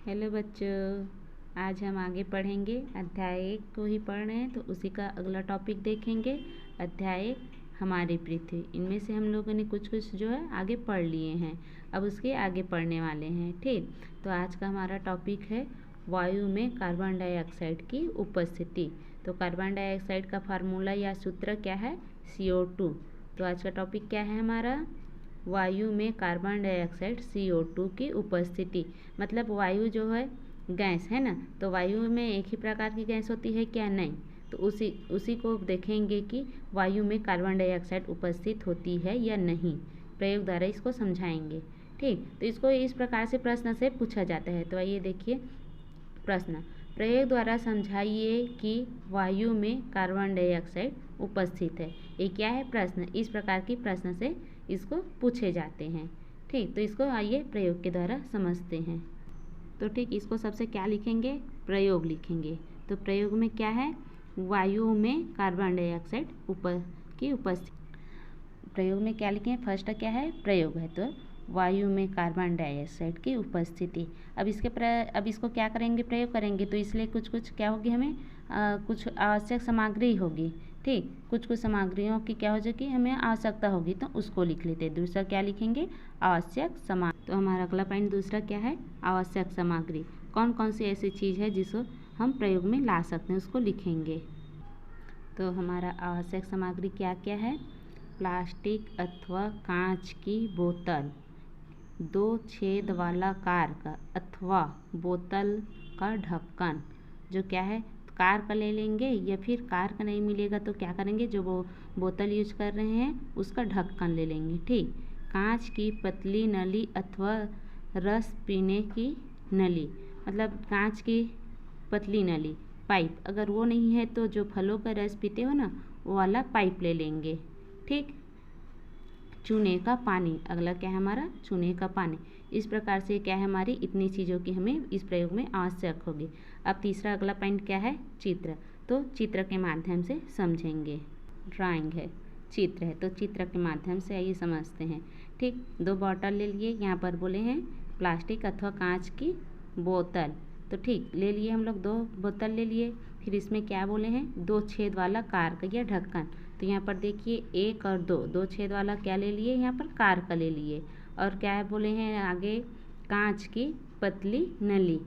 Hello बच्चों, आज हम आगे पढ़ेंगे। अध्याय 1 को ही पढ़ रहे हैं तो उसी का अगला टॉपिक देखेंगे। अध्याय 1 हमारी पृथ्वी। इनमें से हम लोगों ने कुछ कुछ जो है आगे पढ़ लिए हैं, अब उसके आगे पढ़ने वाले हैं। ठीक, तो आज का हमारा टॉपिक है वायु में कार्बन डाइऑक्साइड की उपस्थिति। तो कार्बन डाइऑक्साइड का फार्मूला या सूत्र क्या है? CO2। तो आज का टॉपिक क्या है हमारा? वायु में कार्बन डाइऑक्साइड CO2 की उपस्थिति। मतलब वायु जो है गैस है ना, तो वायु में एक ही प्रकार की गैस होती है क्या? नहीं। तो उसी को देखेंगे कि वायु में कार्बन डाइऑक्साइड उपस्थित होती है या नहीं। प्रयोग द्वारा इसको समझाएंगे। ठीक, तो इसको इस प्रकार से प्रश्न से पूछा जाता है। तो आइए देखिए प्रश्न। प्रयोग द्वारा समझाइए कि वायु में कार्बन डाइऑक्साइड उपस्थित है। ये क्या है? प्रश्न। इस प्रकार की प्रश्न से इसको पूछे जाते हैं। ठीक, तो इसको आइए प्रयोग के द्वारा समझते हैं। तो ठीक, इसको सबसे क्या लिखेंगे? प्रयोग लिखेंगे। तो प्रयोग में क्या है? वायु में कार्बन डाइऑक्साइड की उपस्थिति। प्रयोग में क्या लिखें? फर्स्ट क्या है? प्रयोग है, तो वायु में कार्बन डाइऑक्साइड की उपस्थिति। अब इसको क्या करेंगे? प्रयोग करेंगे, तो इसलिए कुछ कुछ क्या होगी हमें? कुछ आवश्यक सामग्री होगी। ठीक, कुछ कुछ सामग्रियों की क्या हो जाएगी? हमें आवश्यकता होगी, तो उसको लिख लेते हैं। दूसरा क्या लिखेंगे? आवश्यक सामग्री। तो हमारा अगला पॉइंट दूसरा क्या है? आवश्यक सामग्री। कौन कौन सी ऐसी चीज़ है जिसको हम प्रयोग में ला सकते हैं, उसको लिखेंगे। तो हमारा आवश्यक सामग्री क्या क्या है? प्लास्टिक अथवा कांच की बोतल, 2 छेद वाला कार्क अथवा बोतल का ढक्कन। जो क्या है? कार्क ले लेंगे, या फिर कार्क नहीं मिलेगा तो क्या करेंगे? जो वो बोतल यूज कर रहे हैं उसका ढक्कन ले लेंगे। ठीक, कांच की पतली नली अथवा रस पीने की नली। मतलब कांच की पतली नली, पाइप, अगर वो नहीं है तो जो फलों का रस पीते हो ना, वो वाला पाइप ले लेंगे। ठीक, चूने का पानी। अगला क्या है हमारा? चूने का पानी। इस प्रकार से क्या है हमारी? इतनी चीज़ों की हमें इस प्रयोग में आवश्यक होगी। अब तीसरा अगला पॉइंट क्या है? चित्र। तो चित्र के माध्यम से समझेंगे। ड्राइंग है, चित्र है, तो चित्र के माध्यम से आइए समझते हैं। ठीक, 2 बॉटल ले लिए, यहाँ पर बोले हैं प्लास्टिक अथवा कांच की बोतल। तो ठीक, ले लिए हम लोग 2 बोतल ले लिए। फिर इसमें क्या बोले हैं? 2 छेद वाला कार्क या ढक्कन। तो यहाँ पर देखिए 1 और 2, 2 छेद वाला क्या ले लिए? यहाँ पर कार्क ले लिए। और क्या है बोले हैं आगे? कांच की पतली नली।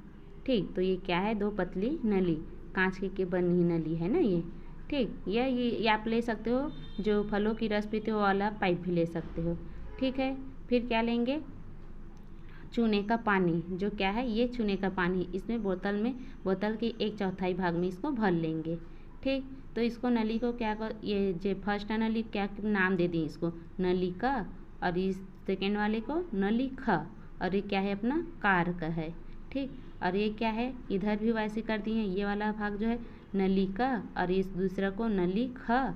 ठीक, तो ये क्या है? 2 पतली नली, कांच की बनी नली है ना ये। ठीक, ये आप ले सकते हो, जो फलों की रस पीते हो वाला पाइप भी ले सकते हो। ठीक है, फिर क्या लेंगे? चूने का पानी। जो क्या है? ये चूने का पानी। इसमें बोतल के 1/4 भाग में इसको भर लेंगे। ठीक, तो इसको नली को क्या कर, ये जो फर्स्ट नली क्या नाम दे दी इसको? नली का। और इस सेकेंड वाले को नली ख। और ये क्या है? अपना कार्क है। ठीक, और ये क्या है? इधर भी वैसे कर दिए। ये वाला भाग जो है नली का, और इस दूसरा को नली ख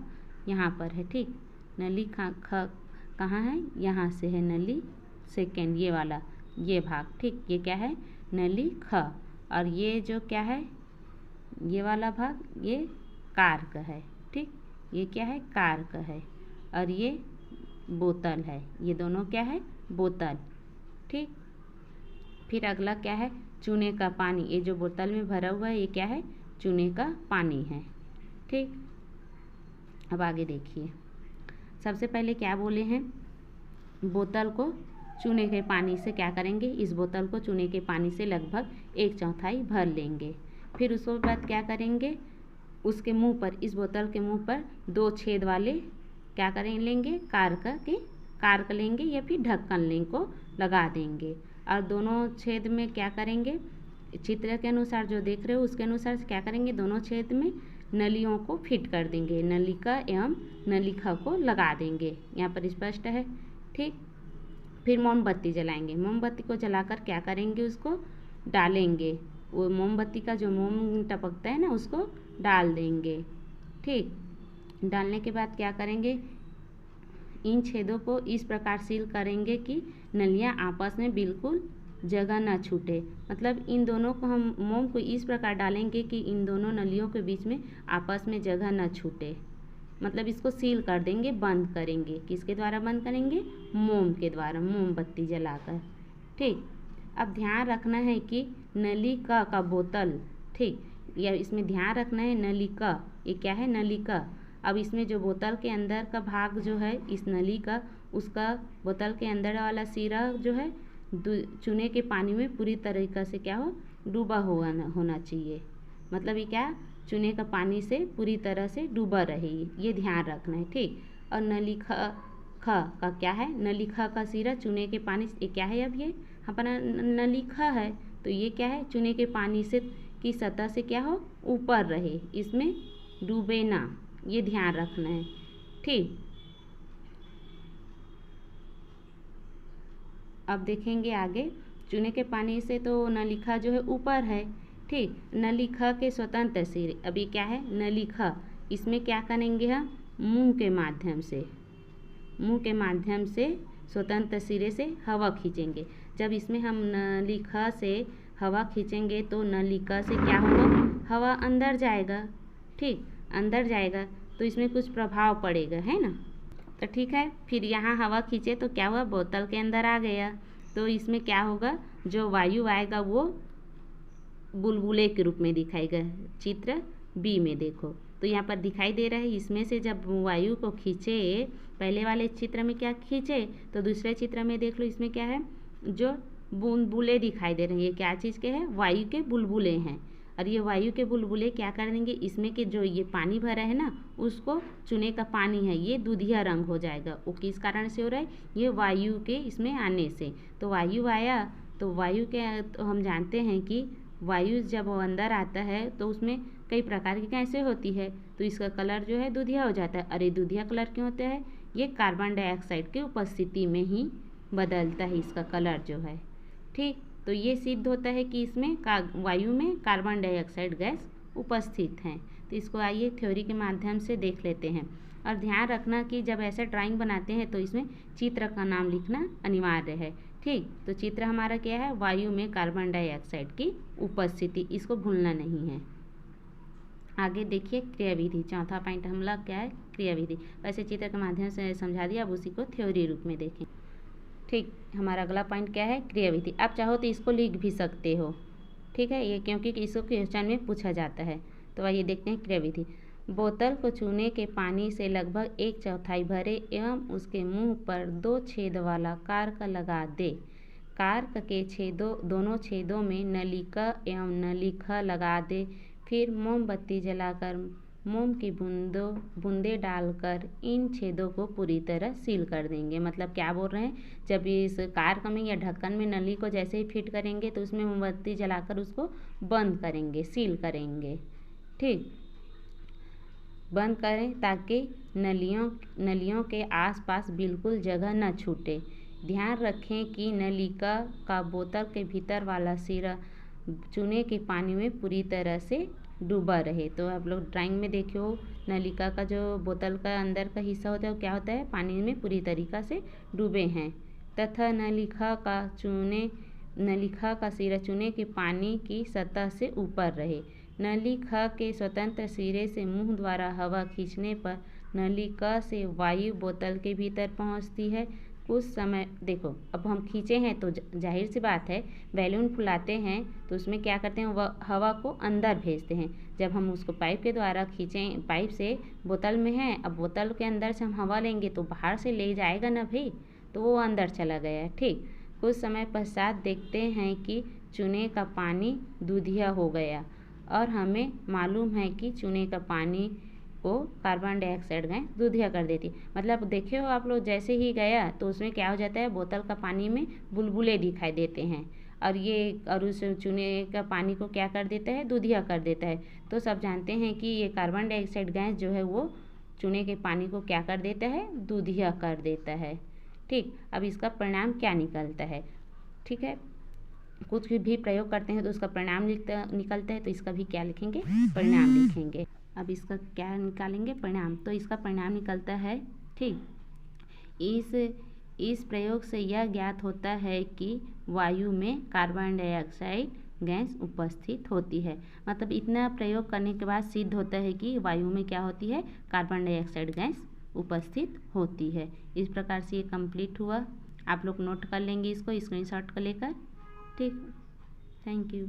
यहाँ पर है। ठीक, नली ख कहाँ है? यहाँ से है नली सेकेंड, ये वाला, ये भाग। ठीक, ये क्या है? नली ख। और ये जो क्या है? ये वाला भाग ये कार्क है। ठीक, ये क्या है? कार्क है। और ये बोतल है। ये दोनों क्या है? बोतल। ठीक, फिर अगला क्या है? चूने का पानी। ये जो बोतल में भरा हुआ है ये क्या है? चूने का पानी है। ठीक, अब आगे देखिए। सबसे पहले क्या बोले हैं? बोतल को चूने के पानी से क्या करेंगे? इस बोतल को चूने के पानी से लगभग 1/4 भर लेंगे। फिर उसके बाद क्या करेंगे? उसके मुंह पर, इस बोतल के मुंह पर 2 छेद वाले क्या करें लेंगे? कार्क लेंगे या फिर ढक्कन लेंगे को लगा देंगे। और दोनों छेद में क्या करेंगे? चित्र के अनुसार जो देख रहे हो उसके अनुसार क्या करेंगे? दोनों छेद में नलियों को फिट कर देंगे। नलिका एवं नलिका को लगा देंगे। यहाँ पर स्पष्ट है। ठीक, फिर मोमबत्ती जलाएंगे। मोमबत्ती को जलाकर क्या करेंगे? उसको डालेंगे। वो मोमबत्ती का जो मोम टपकता है ना, उसको डाल देंगे। ठीक, डालने के बाद क्या करेंगे? इन छेदों को इस प्रकार सील करेंगे कि नलियाँ आपस में बिल्कुल जगह न छूटे। मतलब इन दोनों को हम मोम को इस प्रकार डालेंगे कि इन दोनों नलियों के बीच में आपस में जगह न छूटे। मतलब इसको सील कर देंगे, बंद करेंगे। किसके द्वारा बंद करेंगे? मोम के द्वारा, मोमबत्ती जलाकर। ठीक, अब ध्यान रखना है कि नलिका का बोतल, ठीक, या इसमें ध्यान रखना है नलिका, ये क्या है नलिका। अब इसमें जो बोतल के अंदर का भाग जो है इस नली का, उसका बोतल के अंदर वाला सिरा जो है चूने के पानी में पूरी तरीक़ा से क्या हो डूबा हुआ होना चाहिए। मतलब ये क्या, चूने का पानी से पूरी तरह से डूबा रहे, ये ध्यान रखना है, ठीक। और नलिका का क्या है, नलिका का सिरा चूने के पानी से, ये क्या है, अब ये अपना नलिका है तो ये क्या है, चूने के पानी से की सतह से क्या हो ऊपर रहे, इसमें डूबे ना, ये ध्यान रखना है, ठीक। अब देखेंगे आगे, चूने के पानी से तो नलिका जो है ऊपर है, ठीक। नलिका के स्वतंत्र सिरे, अभी क्या है नलिका, इसमें क्या करेंगे हम, मुंह के माध्यम से स्वतंत्र सिरे से हवा खींचेंगे। जब इसमें हम नलिका से हवा खींचेंगे तो नलिका से क्या होगा, हवा अंदर जाएगा, ठीक, अंदर जाएगा तो इसमें कुछ प्रभाव पड़ेगा, है ना। तो ठीक है, फिर यहाँ हवा खींचे तो क्या हुआ, बोतल के अंदर आ गया, तो इसमें क्या होगा, जो वायु आएगा वो बुलबुले के रूप में दिखाएगा। चित्र बी में देखो तो यहाँ पर दिखाई दे रहा है, इसमें से जब वायु को खींचे, पहले वाले चित्र में क्या खींचे तो दूसरे चित्र में देख लो, इसमें क्या है, जो बुलबुले दिखाई दे रहे हैं, ये क्या चीज़ के हैं, वायु के बुलबुले हैं। और ये वायु के बुलबुले क्या कर देंगे, इसमें के जो ये पानी भरा है ना, उसको चूने का पानी है ये दूधिया रंग हो जाएगा। वो किस कारण से हो रहा है, ये वायु के इसमें आने से। तो वायु आया तो वायु के, तो हम जानते हैं कि वायु जब वो अंदर आता है तो उसमें कई प्रकार की गैसें होती है, तो इसका कलर जो है दूधिया हो जाता है। अरे दूधिया कलर क्यों होता है, ये कार्बन डाइऑक्साइड की उपस्थिति में ही बदलता है इसका कलर जो है, ठीक। तो ये सिद्ध होता है कि इसमें वायु में कार्बन डाइऑक्साइड गैस उपस्थित है। तो इसको आइए थ्योरी के माध्यम से देख लेते हैं। और ध्यान रखना कि जब ऐसे ड्राइंग बनाते हैं तो इसमें चित्र का नाम लिखना अनिवार्य है, ठीक। तो चित्र हमारा क्या है, वायु में कार्बन डाइऑक्साइड की उपस्थिति, इसको भूलना नहीं है। आगे देखिए क्रियाविधि, चौथा पॉइंट हम लोग क्या है, क्रियाविधि। वैसे चित्र के माध्यम से समझा दिया, अब उसी को थ्योरी रूप में देखें, ठीक। हमारा अगला पॉइंट क्या है, क्रियाविधि। आप चाहो तो इसको लिख भी सकते हो, ठीक है, ये क्योंकि इसको क्वेश्चन में पूछा जाता है। तो आइए देखते हैं क्रियाविधि। बोतल को चूने के पानी से लगभग 1/4 भरे एवं उसके मुंह पर 2 छेद वाला कार्क लगा दे। कार्क के दोनों छेदों में नलिका एवं नलिका लगा दे। फिर मोमबत्ती जलाकर मोम की बूंदे डालकर इन छेदों को पूरी तरह सील कर देंगे। मतलब क्या बोल रहे हैं, जब इस कार्क में या ढक्कन में नली को जैसे ही फिट करेंगे तो उसमें मोमबत्ती जलाकर उसको बंद करेंगे, सील करेंगे, ठीक, बंद करें ताकि नलियों के आसपास बिल्कुल जगह न छूटे। ध्यान रखें कि नलिका का बोतल के भीतर वाला सिरा चूने के पानी में पूरी तरह से डूबा रहे। तो आप लोग ड्राइंग में देखो, नलिका का जो बोतल का अंदर का हिस्सा होता है वो क्या होता है, पानी में पूरी तरीक़ा से डूबे हैं, तथा नलिका का सिरा चूने के पानी की सतह से ऊपर रहे। नलिका के स्वतंत्र सिरे से मुंह द्वारा हवा खींचने पर नलिका से वायु बोतल के भीतर पहुंचती है। कुछ समय देखो, अब हम खींचे हैं तो जाहिर सी बात है, बैलून फुलाते हैं तो उसमें क्या करते हैं, वह हवा को अंदर भेजते हैं। जब हम उसको पाइप के द्वारा खींचें, पाइप से बोतल में है, अब बोतल के अंदर से हम हवा लेंगे तो बाहर से ले जाएगा ना भाई, तो वो अंदर चला गया, ठीक। कुछ समय पश्चात देखते हैं कि चूने का पानी दूधिया हो गया और हमें मालूम है कि चूने का पानी को कार्बन डाइऑक्साइड गैस दूधिया कर देती है। मतलब देखे हो आप लोग, जैसे ही गया तो उसमें क्या हो जाता है, बोतल का पानी में बुलबुले दिखाई देते हैं और उस चूने का पानी को क्या कर देता है, दूधिया कर देता है। तो सब जानते हैं कि ये कार्बन डाइऑक्साइड गैस जो है वो चूने के पानी को क्या कर देता है, दूधिया कर देता है, ठीक। अब इसका परिणाम क्या निकलता है, ठीक है, कुछ भी प्रयोग करते हैं तो उसका परिणाम निकलता है, तो इसका भी क्या लिखेंगे, परिणाम लिखेंगे। अब इसका क्या निकालेंगे, परिणाम। तो इसका परिणाम निकलता है, ठीक। इस प्रयोग से यह ज्ञात होता है कि वायु में कार्बन डाइऑक्साइड गैस उपस्थित होती है। मतलब इतना प्रयोग करने के बाद सिद्ध होता है कि वायु में क्या होती है, कार्बन डाइऑक्साइड गैस उपस्थित होती है। इस प्रकार से ये कंप्लीट हुआ। आप लोग नोट कर लेंगे इसको स्क्रीनशॉट कर लेकर, ठीक। ठीक, थैंक यू।